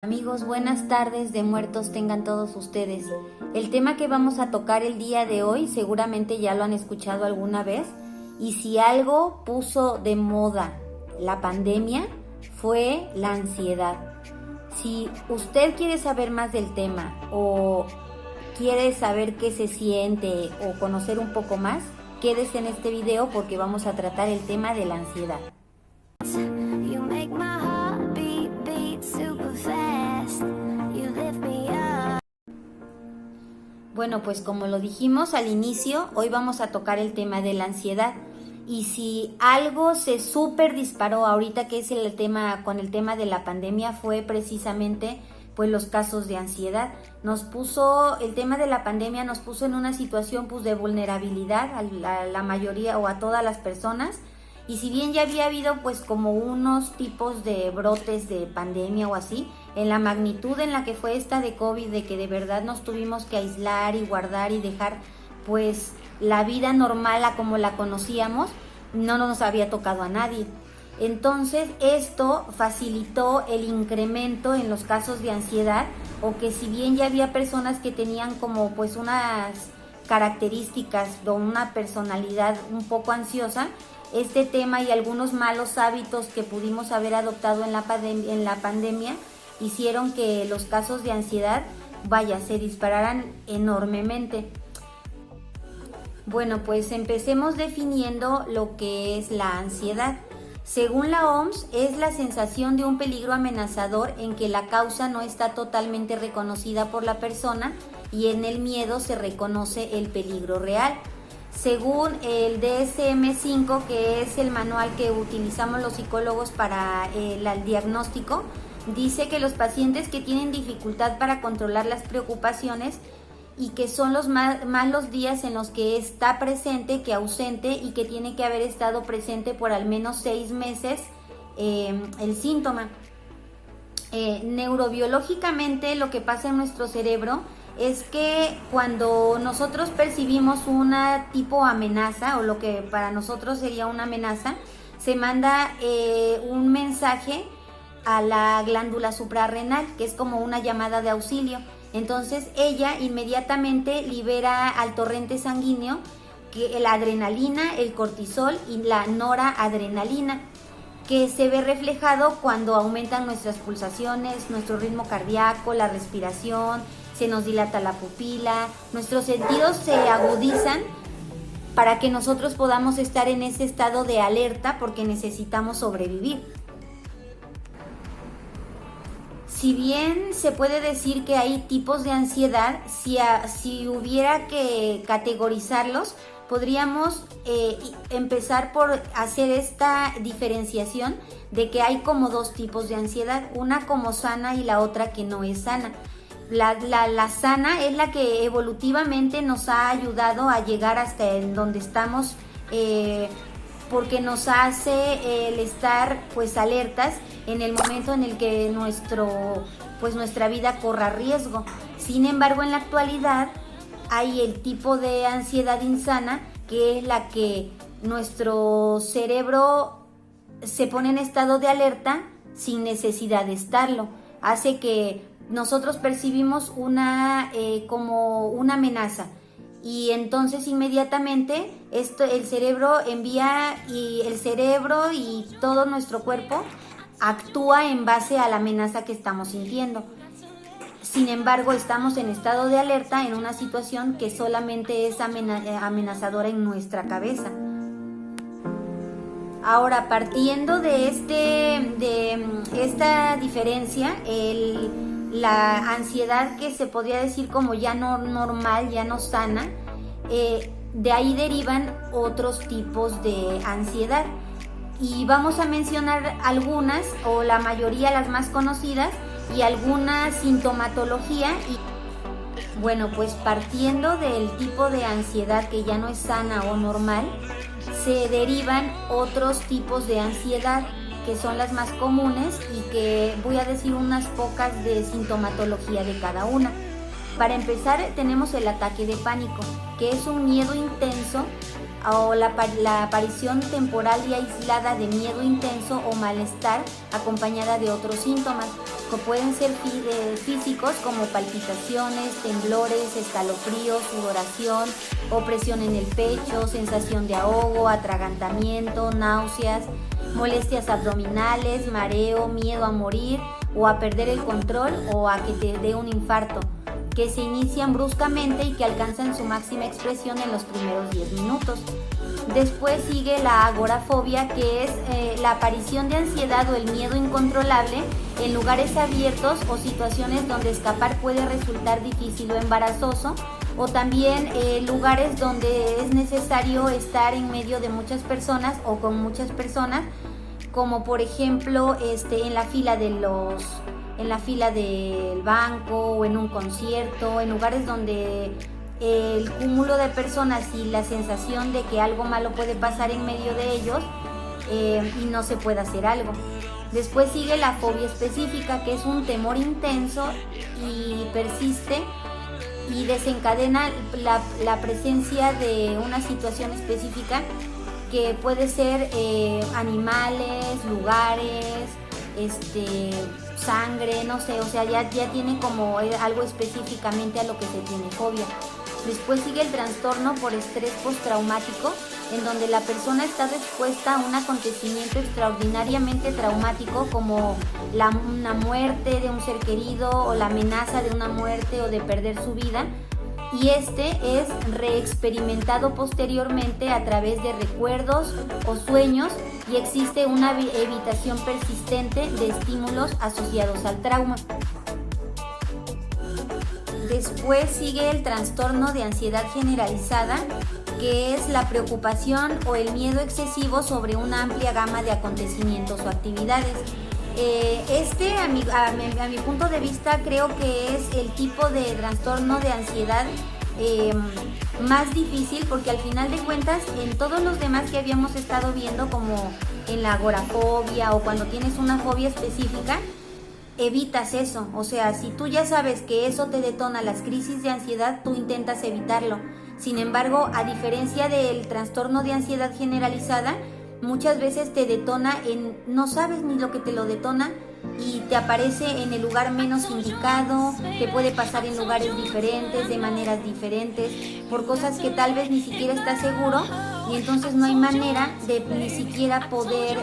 Amigos, buenas tardes de muertos tengan todos ustedes. El tema que vamos a tocar el día de hoy seguramente ya lo han escuchado alguna vez, y si algo puso de moda la pandemia fue la ansiedad. Si usted quiere saber más del tema o quiere saber qué se siente o conocer un poco más, quédese en este video porque vamos a tratar el tema de la ansiedad. You make my heart beat super fast. You lift me up. Bueno, pues como lo dijimos al inicio, hoy vamos a tocar el tema de la ansiedad. Y si algo se súper disparó ahorita que es el tema, con el tema de la pandemia, fue precisamente pues los casos de ansiedad. El tema de la pandemia nos puso en una situación pues de vulnerabilidad a la mayoría o a todas las personas. Y si bien ya había habido pues como unos tipos de brotes de pandemia o así, en la magnitud en la que fue esta de COVID, de que de verdad nos tuvimos que aislar y guardar y dejar pues la vida normal a como la conocíamos, no nos había tocado a nadie. Entonces esto facilitó el incremento en los casos de ansiedad, o que si bien ya había personas que tenían como pues unas características o una personalidad un poco ansiosa, este tema y algunos malos hábitos que pudimos haber adoptado en la pandemia hicieron que los casos de ansiedad, se dispararan enormemente. Bueno, pues empecemos definiendo lo que es la ansiedad. Según la OMS, es la sensación de un peligro amenazador en que la causa no está totalmente reconocida por la persona, y en el miedo se reconoce el peligro real. Según el DSM-5, que es el manual que utilizamos los psicólogos para el diagnóstico, dice que los pacientes que tienen dificultad para controlar las preocupaciones y que son más los días en los que está presente que ausente, y que tiene que haber estado presente por al menos 6 meses el síntoma. Neurobiológicamente lo que pasa en nuestro cerebro es que cuando nosotros percibimos una tipo amenaza, o lo que para nosotros sería una amenaza, se manda un mensaje a la glándula suprarrenal, que es como una llamada de auxilio. Entonces ella inmediatamente libera al torrente sanguíneo la adrenalina, el cortisol y la noradrenalina, que se ve reflejado cuando aumentan nuestras pulsaciones, nuestro ritmo cardíaco, la respiración, se nos dilata la pupila, nuestros sentidos se agudizan para que nosotros podamos estar en ese estado de alerta, porque necesitamos sobrevivir. Si bien se puede decir que hay tipos de ansiedad, si hubiera que categorizarlos, podríamos empezar por hacer esta diferenciación de que hay como dos tipos de ansiedad, una como sana y la otra que no es sana. La sana es la que evolutivamente nos ha ayudado a llegar hasta en donde estamos, porque nos hace el estar pues alertas en el momento en el que nuestra vida corra riesgo. Sin embargo, en la actualidad hay el tipo de ansiedad insana, que es la que nuestro cerebro se pone en estado de alerta sin necesidad de estarlo. Hace que nosotros percibimos como una amenaza, y entonces inmediatamente el cerebro envía, y el cerebro y todo nuestro cuerpo actúa en base a la amenaza que estamos sintiendo. Sin embargo, estamos en estado de alerta en una situación que solamente es amenazadora en nuestra cabeza. Ahora, partiendo de esta diferencia, la ansiedad que se podría decir como ya no normal, ya no sana, de ahí derivan otros tipos de ansiedad. Y vamos a mencionar algunas, o la mayoría, las más conocidas, y alguna sintomatología. Bueno, pues partiendo del tipo de ansiedad que ya no es sana o normal, se derivan otros tipos de ansiedad, que son las más comunes, y que voy a decir unas pocas de sintomatología de cada una. Para empezar, tenemos el ataque de pánico, que es un miedo intenso o la aparición temporal y aislada de miedo intenso o malestar acompañada de otros síntomas, que pueden ser físicos como palpitaciones, temblores, escalofríos, sudoración, opresión en el pecho, sensación de ahogo, atragantamiento, náuseas, molestias abdominales, mareo, miedo a morir o a perder el control o a que te dé un infarto, que se inician bruscamente y que alcanzan su máxima expresión en los primeros 10 minutos. Después sigue la agorafobia, que es la aparición de ansiedad o el miedo incontrolable en lugares abiertos o situaciones donde escapar puede resultar difícil o embarazoso, o también lugares donde es necesario estar en medio de muchas personas o con muchas personas, como por ejemplo en la fila del banco o en un concierto, en lugares donde el cúmulo de personas y la sensación de que algo malo puede pasar en medio de ellos y no se puede hacer algo. Después sigue la fobia específica, que es un temor intenso y persiste y desencadena la presencia de una situación específica, que puede ser animales, lugares, sangre, no sé, o sea, ya tiene como algo específicamente a lo que se tiene fobia. Después sigue el trastorno por estrés postraumático, en donde la persona está expuesta a un acontecimiento extraordinariamente traumático, como una muerte de un ser querido o la amenaza de una muerte o de perder su vida, y es reexperimentado posteriormente a través de recuerdos o sueños, y existe una evitación persistente de estímulos asociados al trauma. Después sigue el trastorno de ansiedad generalizada, que es la preocupación o el miedo excesivo sobre una amplia gama de acontecimientos o actividades. A mi punto de vista, creo que es el tipo de trastorno de ansiedad más difícil, porque al final de cuentas, en todos los demás que habíamos estado viendo, como en la agorafobia o cuando tienes una fobia específica, evitas eso. O sea, si tú ya sabes que eso te detona las crisis de ansiedad, tú intentas evitarlo. Sin embargo, a diferencia del trastorno de ansiedad generalizada, muchas veces te detona no sabes ni lo que te lo detona, y te aparece en el lugar menos indicado, te puede pasar en lugares diferentes, de maneras diferentes, por cosas que tal vez ni siquiera estás seguro, y entonces no hay manera de ni siquiera poder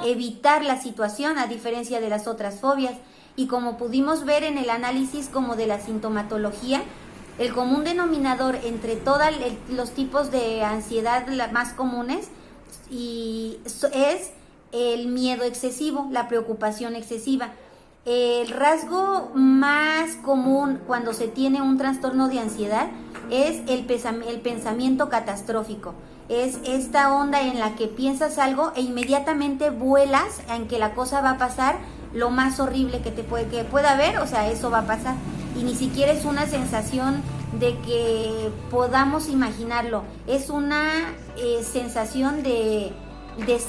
evitar la situación, a diferencia de las otras fobias. Y como pudimos ver en el análisis como de la sintomatología, el común denominador entre todos los tipos de ansiedad más comunes es el miedo excesivo, la preocupación excesiva. El rasgo más común cuando se tiene un trastorno de ansiedad es el pensamiento catastrófico. Es esta onda en la que piensas algo e inmediatamente vuelas en que la cosa va a pasar lo más horrible que pueda haber, o sea, eso va a pasar. Y ni siquiera es una sensación de que podamos imaginarlo, es una sensación de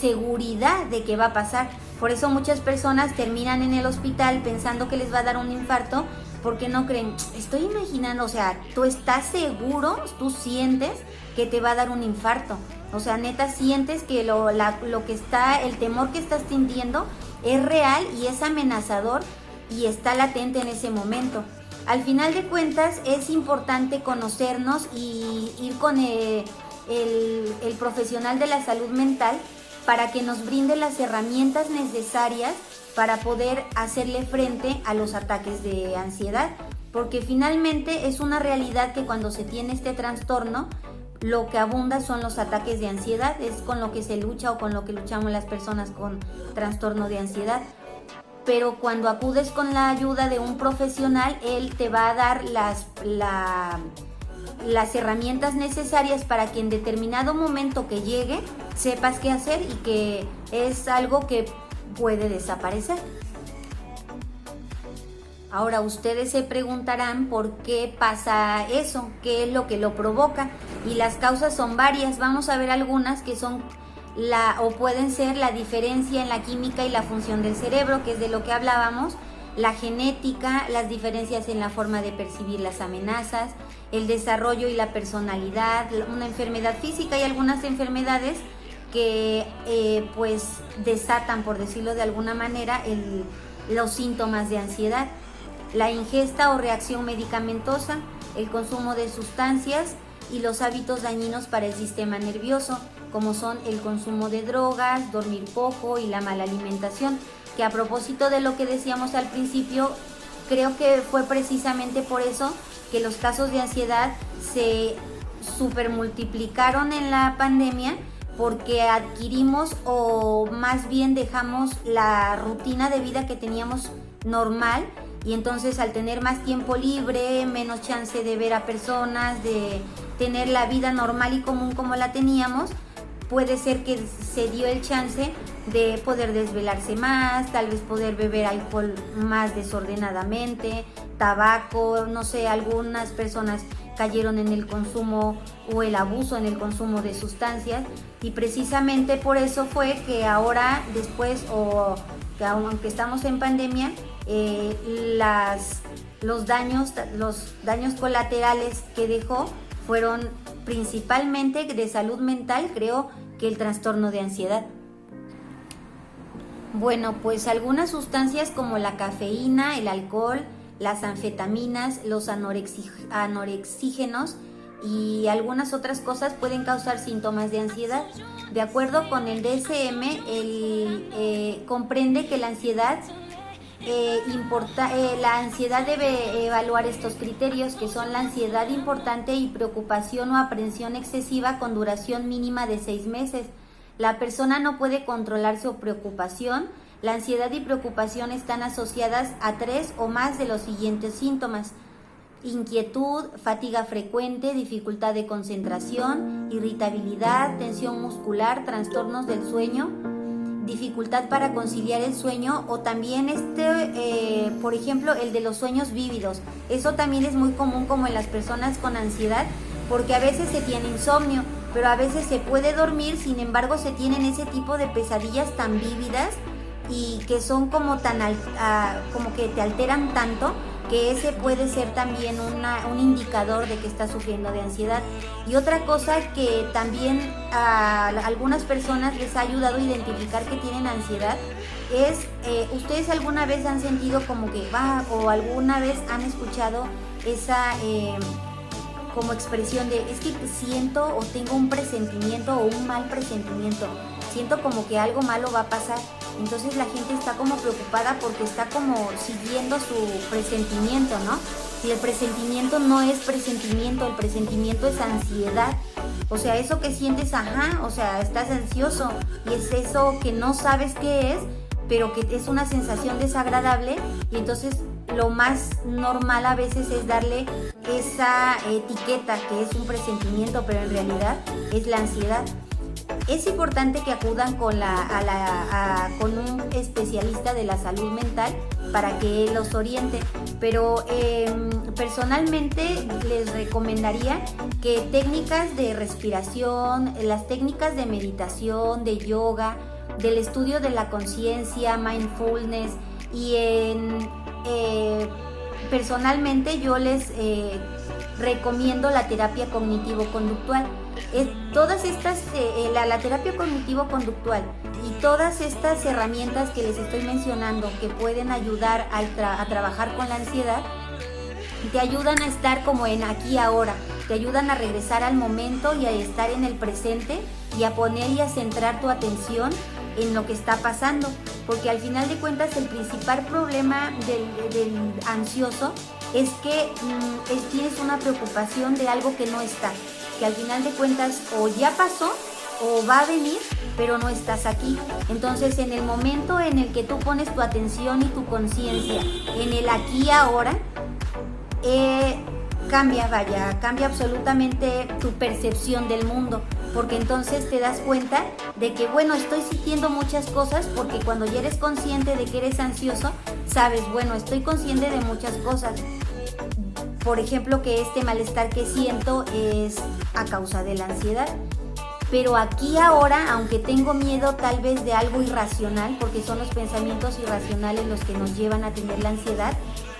seguridad de que va a pasar. Por eso muchas personas terminan en el hospital pensando que les va a dar un infarto, porque no creen, estoy imaginando, o sea, tú estás seguro, tú sientes que te va a dar un infarto, o sea, neta sientes que el temor que estás sintiendo es real y es amenazador y está latente en ese momento. Al final de cuentas es importante conocernos y ir con el profesional de la salud mental para que nos brinde las herramientas necesarias para poder hacerle frente a los ataques de ansiedad, porque finalmente es una realidad que cuando se tiene este trastorno, lo que abunda son los ataques de ansiedad, es con lo que se lucha o con lo que luchamos las personas con trastorno de ansiedad. Pero cuando acudes con la ayuda de un profesional, él te va a dar las herramientas necesarias para que en determinado momento que llegue sepas qué hacer y que es algo que puede desaparecer. Ahora ustedes se preguntarán por qué pasa eso, qué es lo que lo provoca, y las causas son varias. Vamos a ver algunas que son pueden ser la diferencia en la química y la función del cerebro, que es de lo que hablábamos, la genética, las diferencias en la forma de percibir las amenazas, el desarrollo y la personalidad, una enfermedad física y algunas enfermedades que pues desatan, por decirlo de alguna manera, los síntomas de ansiedad, la ingesta o reacción medicamentosa, el consumo de sustancias y los hábitos dañinos para el sistema nervioso, como son el consumo de drogas, dormir poco y la mala alimentación, que a propósito de lo que decíamos al principio, creo que fue precisamente por eso que los casos de ansiedad se supermultiplicaron en la pandemia, porque adquirimos o más bien dejamos la rutina de vida que teníamos normal, y entonces al tener más tiempo libre, menos chance de ver a personas, de tener la vida normal y común como la teníamos, puede ser que se dio el chance de poder desvelarse más, tal vez poder beber alcohol más desordenadamente, tabaco, no sé, algunas personas cayeron en el consumo o el abuso en el consumo de sustancias, y precisamente por eso fue que ahora, después, o que aunque estamos en pandemia, los daños colaterales que dejó fueron principalmente de salud mental, creo que el trastorno de ansiedad. Bueno, pues algunas sustancias como la cafeína, el alcohol, las anfetaminas, los anorexígenos y algunas otras cosas pueden causar síntomas de ansiedad. De acuerdo con el DSM, comprende que la ansiedad debe evaluar estos criterios, que son la ansiedad importante y preocupación o aprensión excesiva con duración mínima de 6 meses. La persona no puede controlar su preocupación. La ansiedad y preocupación están asociadas a 3 o más de los siguientes síntomas: inquietud, fatiga frecuente, dificultad de concentración, irritabilidad, tensión muscular, trastornos del sueño, dificultad para conciliar el sueño, o también por ejemplo, el de los sueños vívidos. Eso también es muy común como en las personas con ansiedad, porque a veces se tiene insomnio, pero a veces se puede dormir, sin embargo se tienen ese tipo de pesadillas tan vívidas y que son como como que te alteran tanto, que ese puede ser también un indicador de que estás sufriendo de ansiedad. Y otra cosa que también a algunas personas les ha ayudado a identificar que tienen ansiedad es, ¿ustedes alguna vez han sentido como que o alguna vez han escuchado esa como expresión de es que siento o tengo un presentimiento o un mal presentimiento, siento como que algo malo va a pasar? Entonces la gente está como preocupada porque está como siguiendo su presentimiento, ¿no? Y el presentimiento no es presentimiento, el presentimiento es ansiedad. O sea, eso que sientes, o sea, estás ansioso, y es eso que no sabes qué es, pero que es una sensación desagradable, y entonces lo más normal a veces es darle esa etiqueta que es un presentimiento, pero en realidad es la ansiedad. Es importante que acudan con un especialista de la salud mental para que los oriente, pero personalmente les recomendaría que técnicas de respiración, las técnicas de meditación, de yoga, del estudio de la conciencia, mindfulness, y personalmente yo les recomiendo la terapia cognitivo-conductual. Todas estas, la terapia cognitivo-conductual y todas estas herramientas que les estoy mencionando, que pueden ayudar a trabajar con la ansiedad, te ayudan a estar como en aquí y ahora, te ayudan a regresar al momento y a estar en el presente, y a poner y a centrar tu atención en lo que está pasando, porque al final de cuentas el principal problema del ansioso es que tienes una preocupación de algo que no está, que al final de cuentas o ya pasó o va a venir, pero no estás aquí. Entonces, en el momento en el que tú pones tu atención y tu conciencia en el aquí y ahora, cambia absolutamente tu percepción del mundo, porque entonces te das cuenta de que, bueno, estoy sintiendo muchas cosas, porque cuando ya eres consciente de que eres ansioso, sabes, bueno, estoy consciente de muchas cosas. Por ejemplo, que este malestar que siento es a causa de la ansiedad. Pero aquí ahora, aunque tengo miedo tal vez de algo irracional, porque son los pensamientos irracionales los que nos llevan a tener la ansiedad,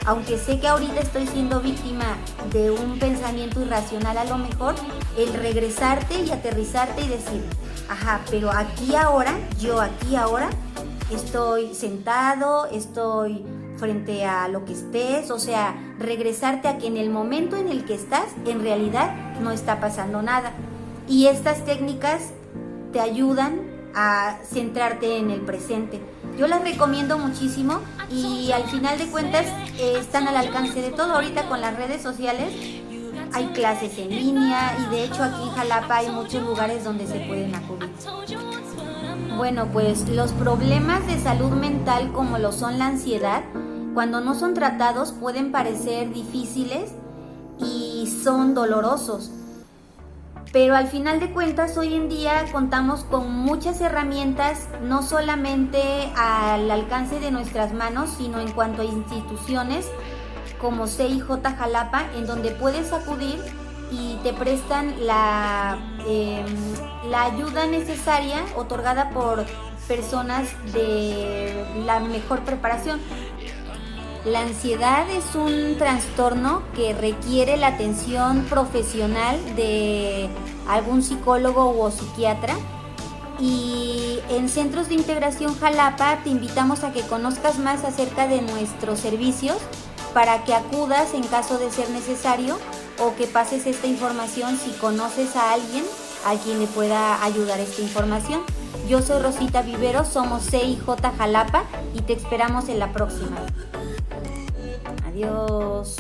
aunque sé que ahorita estoy siendo víctima de un pensamiento irracional, a lo mejor el regresarte y aterrizarte y decir, ajá, pero aquí ahora, yo aquí ahora estoy sentado, estoy frente a lo que estés, o sea, regresarte a que en el momento en el que estás, en realidad no está pasando nada. Y estas técnicas te ayudan a centrarte en el presente. Yo las recomiendo muchísimo y al final de cuentas están al alcance de todo. Ahorita con las redes sociales hay clases en línea y de hecho aquí en Jalapa hay muchos lugares donde se pueden acudir. Bueno, pues los problemas de salud mental como lo son la ansiedad, cuando no son tratados pueden parecer difíciles y son dolorosos. Pero al final de cuentas hoy en día contamos con muchas herramientas, no solamente al alcance de nuestras manos, sino en cuanto a instituciones como CIJ Jalapa, en donde puedes acudir y te prestan la ayuda necesaria otorgada por personas de la mejor preparación. La ansiedad es un trastorno que requiere la atención profesional de algún psicólogo o psiquiatra. Y en Centros de Integración Jalapa te invitamos a que conozcas más acerca de nuestros servicios para que acudas en caso de ser necesario o que pases esta información si conoces a alguien a quien le pueda ayudar esta información. Yo soy Rosita Vivero, somos CIJ Jalapa y te esperamos en la próxima. Adiós.